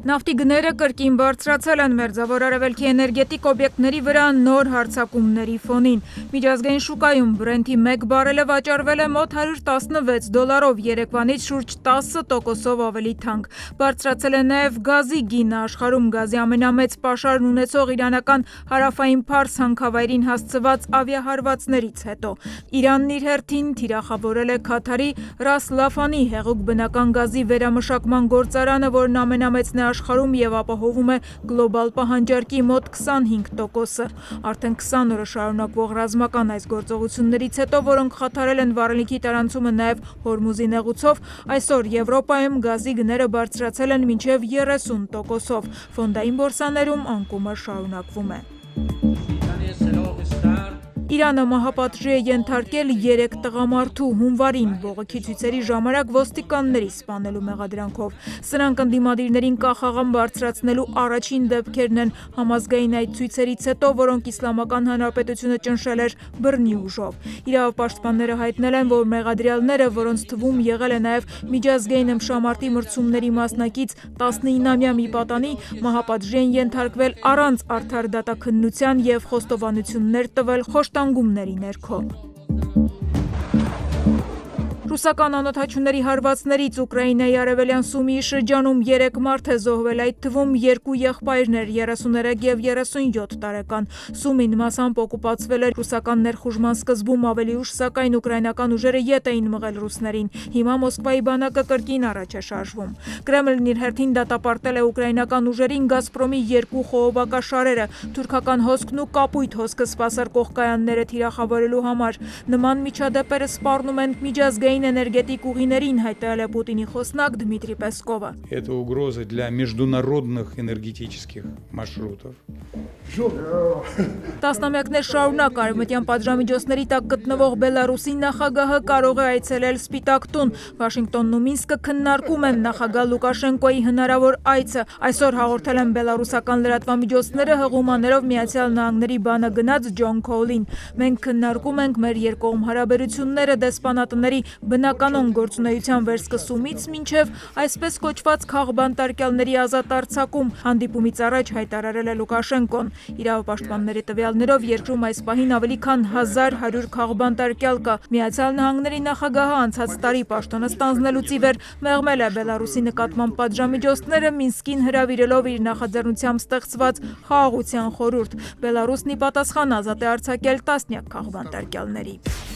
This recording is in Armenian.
Նավթի գները կրկին բարձրացել են Մերձավոր Արևելքի էներգետիկ օբյեկտների վրա նոր հարձակումների ֆոնին։ Միջազգային շուկայում Բրենթի 1 բարելը վաճառվել է մոտ $116, երեկվանից շուրջ 10%-ով ավելի թանկ։ Բարձրացել է նաև գազի գինը, աշխարհում գազի ամենամեծ պաշարն ունեցող իրանական հարավային Փարս հանքավայրին հասցված ավիահարվածներից հետո։ Իրանն իր հերթին թիրախավորել է Քաթարի Ռաս Լաֆանի հեղուկ բնական գազի վերամշակման գործարանը, որն ամենամեծն է աշխարհում եւ ապահովում է գլոբալ պահանջարկի մոտ 25%-ը։ Արդեն 20 օրը շարունակվող ռազմական այս գործողություններից հետո, որոնք խաթարել են վառելիքի տարանցումը նաև Հորմուզի նեղուցով, այսօր Եվրոպայում գազի գները բարձրացել են մինչև 30%-ով։ Ֆոնդային բորսաներում անկումը շարունակվում է։ Իրանը մահապատժի է ենթարկել 3 տղամարդու հունվարին բողոքի ցույցերի ժամանակ ոստիկանների սպանելու մեղադրանքով։ Սրանք ընդդիմադիրներին կախաղան բարձրացնելու առաջին դեպքերն են համազգային այդ ցույցերից հետո, որոնք Իսլամական Հանրապետությունը ճնշել էր բռնի ուժով։ Իրավապաշտպանները հայտնել են, որ մեղադրյալները, որոնց թվում եղել է նաև միջազգային ըմբշամարտի մրցումների մասնակից 19-ամյա մի պատանի, մահապատժի են ենթարկվել առանց արդար դատաքննության եւ խոստովանություններ տվել խոշտանգումների ներքո։ Ռուսական անօդաչուների հարվածներից Ուկրաինայի արևելյան Սումիի շրջանում 3 մարդ է զոհվել, այդ թվում 2 եղբայրներ 33 եւ 37 տարեկան։ Սումին մասամբ օկուպացվել էր ռուսական ներխուժման սկզբում ավելի ուշ, սակայն ուկրաինական ուժերը ետ էին մղել ռուսներին։ Հիմա Մոսկվայի բանակը կրկին առաջ է շարժվում։ Կրեմլն իր հերթին դատապարտել է ուկրաինական ուժերին Գազպրոմի 2 խողովակաշարերը, թուրքական հոսքն ու Կապույտ հոսքը սպասարկող կայանները թիրախավորելու համար։ Նման միջադեպերը սպառնում են միջազգային энергетик ուղիներին, հայտարարել է Պուտինի խոսնակ Դմիտրի Պեսկովը։ Это угроза для международных энергетических մարшрутов։ Տասնամյակներ շարունակ արևմտյան պատժամիջոցների տակ գտնվող Բելարուսի նախագահը կարող է այցելել Սպիտակ տուն։ Վաշինգտոնն ու Մինսկը քննարկում են նախագահ Լուկաշենկոյի հնարավոր այցը։ Այսօր հաղորդել են բելարուսական լրատվամիջոցները հղումաներով Միացյալ Նահանգների բանը գնաց Ջոն Քոլին։ Մենք քննարկում ենք մեր երկկողմ հարաբերությունները դեսպանատների բնականon գործունեության վերսկսումից մինչև այսպես կոչված քաղբանտարկյալների ազատ արձակում, հանդիպումից առաջ հայտարարել է Լուկաշենկոն։ Իրավապաշտպանների տվյալներով երկրում այս պահին ավելի քան 1100 քաղբանտարկյալ կա։ Միացյալ Նահանգների նախագահը անցած տարի պաշտոնը ստանձնելուց ի վեր մեղմել է Բելարուսի նկատմամբ պատժամիջոցները, Մինսկին հրավիրելով իր նախաձեռնությամբ ստեղծված խաղաղության խորհուրդ։ Բելարուսն ի պատասխան ազատ է արձակել տասնյակ քաղբանտարկյալների։